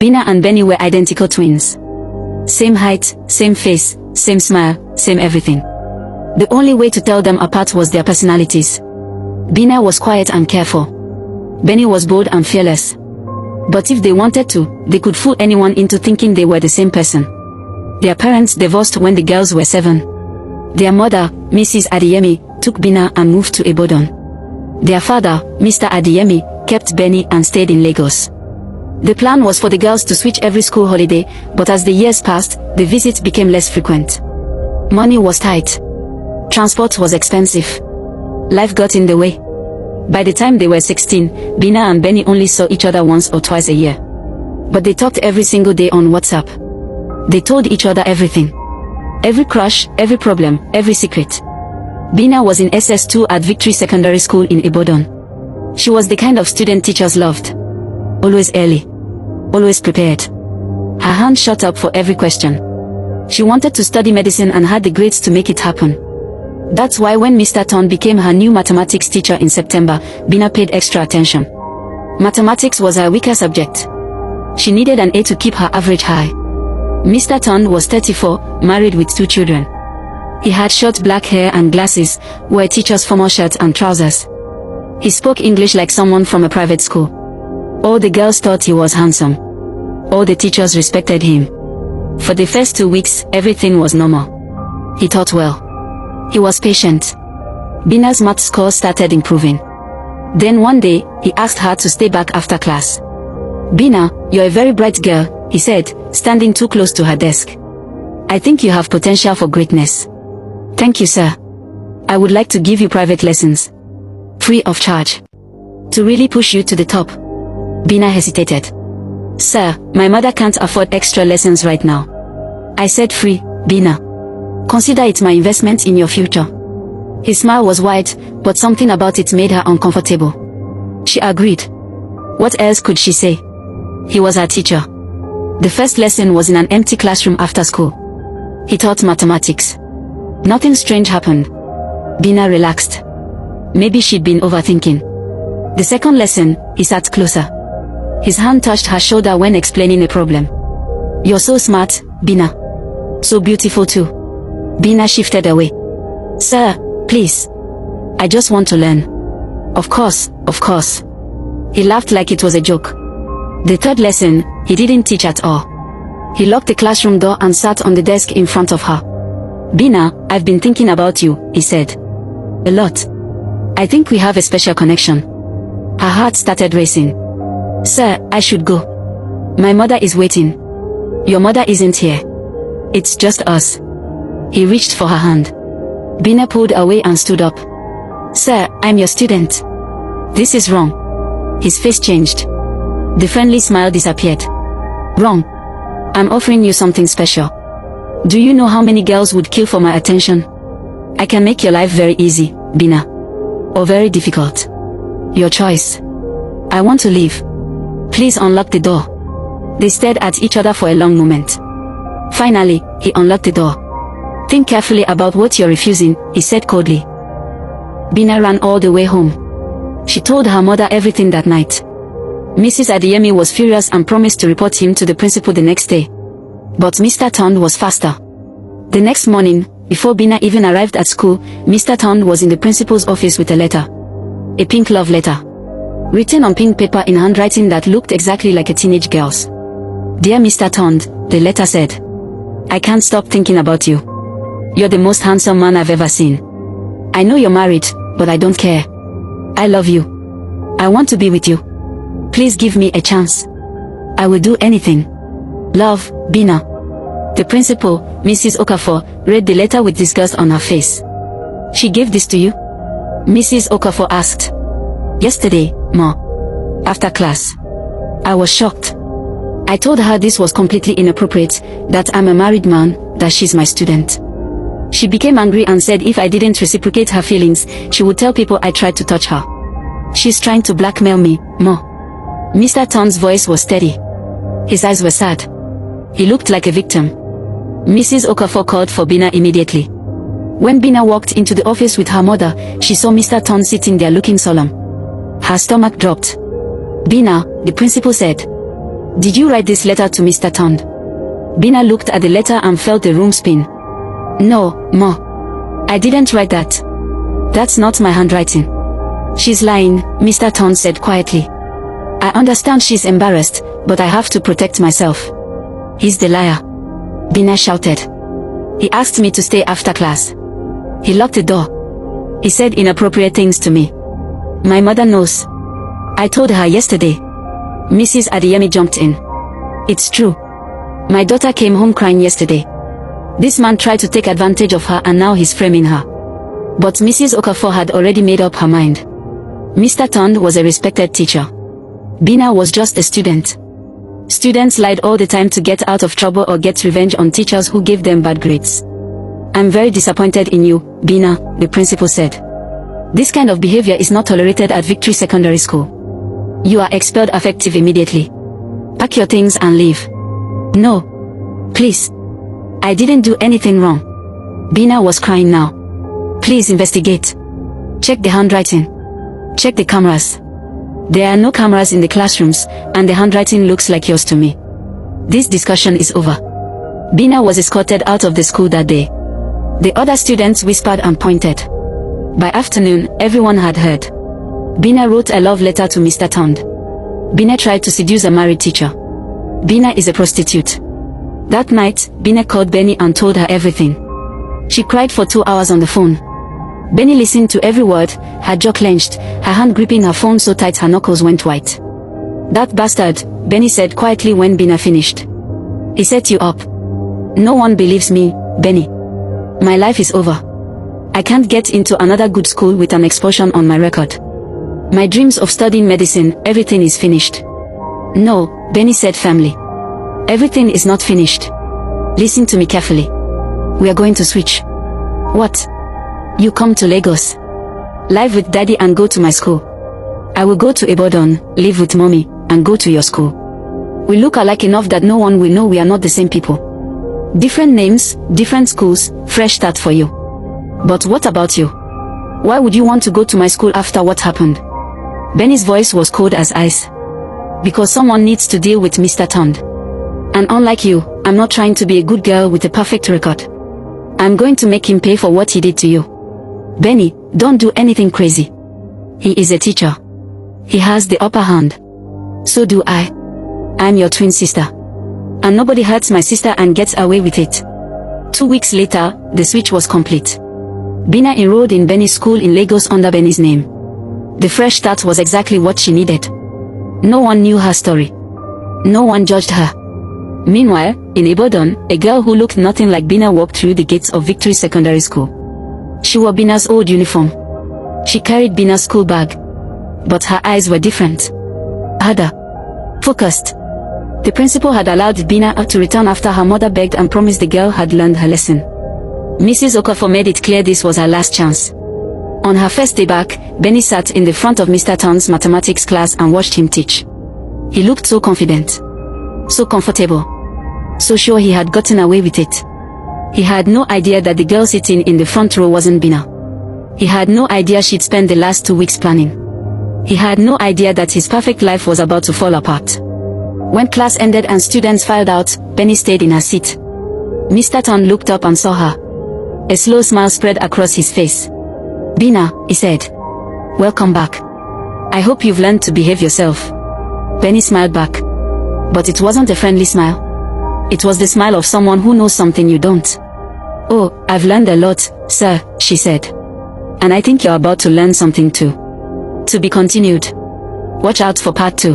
Bina and Benny were identical twins. Same height, same face, same smile, same everything. The only way to tell them apart was their personalities. Bina was quiet and careful. Benny was bold and fearless. But if they wanted to, they could fool anyone into thinking they were the same person. Their parents divorced when the girls were 7. Their mother, Mrs. Adeyemi, took Bina and moved to Ibadan. Their father, Mr. Adeyemi, kept Benny and stayed in Lagos. The plan was for the girls to switch every school holiday, but as the years passed, the visits became less frequent. Money was tight. Transport was expensive. Life got in the way. By the time they were 16, Bina and Benny only saw each other once or twice a year. But they talked every single day on WhatsApp. They told each other everything. Every crush, every problem, every secret. Bina was in SS2 at Victory Secondary School in Ibadan. She was the kind of student teachers loved. Always early. Always prepared. Her hand shot up for every question. She wanted to study medicine and had the grades to make it happen. That's why when Mr. Ton became her new mathematics teacher in September, Bina paid extra attention. Mathematics was her weaker subject. She needed an A to keep her average high. Mr. Ton was 34, married with 2 children. He had short black hair and glasses, wore teacher's formal shirts and trousers. He spoke English like someone from a private school. All the girls thought he was handsome. All the teachers respected him. For the first 2 weeks, everything was normal. He taught well. He was patient. Bina's math score started improving. Then one day, he asked her to stay back after class. "Bina, you're a very bright girl," he said, standing too close to her desk. "I think you have potential for greatness." "Thank you, sir. I would like to give you private lessons. Free of charge. To really push you to the top." Bina hesitated. "Sir, my mother can't afford extra lessons right now." "I said free, Bina. Consider it my investment in your future." His smile was wide, but something about it made her uncomfortable. She agreed. What else could she say? He was her teacher. The first lesson was in an empty classroom after school. He taught mathematics. Nothing strange happened. Bina relaxed. Maybe she'd been overthinking. The second lesson, he sat closer. His hand touched her shoulder when explaining a problem. "You're so smart, Bina. So beautiful too." Bina shifted away. "Sir, please. I just want to learn." Of course, of course." He laughed like it was a joke. The third lesson, he didn't teach at all. He locked the classroom door and sat on the desk in front of her. "Bina, I've been thinking about you," he said. "A lot. I think we have a special connection." Her heart started racing. "Sir, I should go. My mother is waiting." "Your mother isn't here. It's just us." He reached for her hand. Bina pulled away and stood up. "Sir, I'm your student." "This is wrong." His face changed. The friendly smile disappeared. "Wrong? I'm offering you something special. Do you know how many girls would kill for my attention? I can make your life very easy, Bina. Or very difficult. Your choice. I want to leave. Please unlock the door." They stared at each other for a long moment. Finally, he unlocked the door. "Think carefully about what you're refusing," he said coldly. Bina ran all the way home. She told her mother everything that night. Mrs. Adeyemi was furious and promised to report him to the principal the next day. But Mr. Ton was faster. The next morning, before Bina even arrived at school, Mr. Ton was in the principal's office with a letter. A pink love letter. Written on pink paper in handwriting that looked exactly like a teenage girl's. "Dear Mr. Ton," the letter said. "I can't stop thinking about you. You're the most handsome man I've ever seen. I know you're married, but I don't care. I love you. I want to be with you. Please give me a chance. I will do anything. Love, Bina." The principal, Mrs. Okafor, read the letter with disgust on her face. "She gave this to you?" Mrs. Okafor asked. "Yesterday, Ma. After class." I was shocked. I told her this was completely inappropriate, that I'm a married man, that she's my student. She became angry and said if I didn't reciprocate her feelings, she would tell people I tried to touch her. "She's trying to blackmail me, Ma." Mr. Ton's voice was steady. His eyes were sad. He looked like a victim. Mrs. Okafor called for Bina immediately. When Bina walked into the office with her mother, she saw Mr. Ton sitting there looking solemn. Her stomach dropped. "Bina," the principal said. Did you write this letter to Mr. Tond? Bina looked at the letter and felt the room spin. No, Ma. I didn't write that. That's not my handwriting. She's lying, Mr. Tond said quietly. I understand she's embarrassed, but I have to protect myself. He's the liar. Bina shouted. He asked me to stay after class. He locked the door. He said inappropriate things to me. My mother knows. I told her yesterday. Mrs. Adeyemi jumped in. It's true. My daughter came home crying yesterday. This man tried to take advantage of her and now he's framing her. But Mrs. Okafor had already made up her mind. Mr. Tond was a respected teacher. Bina was just a student. Students lied all the time to get out of trouble or get revenge on teachers who gave them bad grades. I'm very disappointed in you, Bina, the principal said. This kind of behavior is not tolerated at Victory Secondary School. You are expelled effective immediately. Pack your things and leave. No. Please. I didn't do anything wrong. Bina was crying now. Please investigate. Check the handwriting. Check the cameras. There are no cameras in the classrooms, and the handwriting looks like yours to me. This discussion is over. Bina was escorted out of the school that day. The other students whispered and pointed. By afternoon, everyone had heard. Bina wrote a love letter to Mr. Tond. Bina tried to seduce a married teacher. Bina is a prostitute. That night, Bina called Benny and told her everything. She cried for 2 hours on the phone. Benny listened to every word, her jaw clenched, her hand gripping her phone so tight her knuckles went white. That bastard, Benny said quietly when Bina finished. He set you up. No one believes me, Benny. My life is over. I can't get into another good school with an expulsion on my record. My dreams of studying medicine, everything is finished. No, Benny said firmly. Everything is not finished. Listen to me carefully. We are going to switch. What? You come to Lagos. Live with daddy and go to my school. I will go to Ibadan, live with mommy, and go to your school. We look alike enough that no one will know we are not the same people. Different names, different schools, fresh start for you. But what about you? Why would you want to go to my school after what happened? Benny's voice was cold as ice. Because someone needs to deal with Mr. Tond. And unlike you, I'm not trying to be a good girl with a perfect record. I'm going to make him pay for what he did to you. Benny, don't do anything crazy. He is a teacher. He has the upper hand. So do I. I'm your twin sister. And nobody hurts my sister and gets away with it. 2 weeks later, the switch was complete. Bina enrolled in Benny's school in Lagos under Benny's name. The fresh start was exactly what she needed. No one knew her story. No one judged her. Meanwhile, in Ibadan, a girl who looked nothing like Bina walked through the gates of Victory Secondary School. She wore Bina's old uniform. She carried Bina's school bag. But her eyes were different. Harder. Focused. The principal had allowed Bina to return after her mother begged and promised the girl had learned her lesson. Mrs. Okafor made it clear this was her last chance. On her first day back, Benny sat in the front of Mr. Tond's mathematics class and watched him teach. He looked so confident. So comfortable. So sure he had gotten away with it. He had no idea that the girl sitting in the front row wasn't Bina. He had no idea she'd spent the last 2 weeks planning. He had no idea that his perfect life was about to fall apart. When class ended and students filed out, Benny stayed in her seat. Mr. Tond looked up and saw her. A slow smile spread across his face. Bina, he said. Welcome back. I hope you've learned to behave yourself. Benny smiled back. But it wasn't a friendly smile. It was the smile of someone who knows something you don't. Oh, I've learned a lot, sir, she said. And I think you're about to learn something too. To be continued. Watch out for part 2.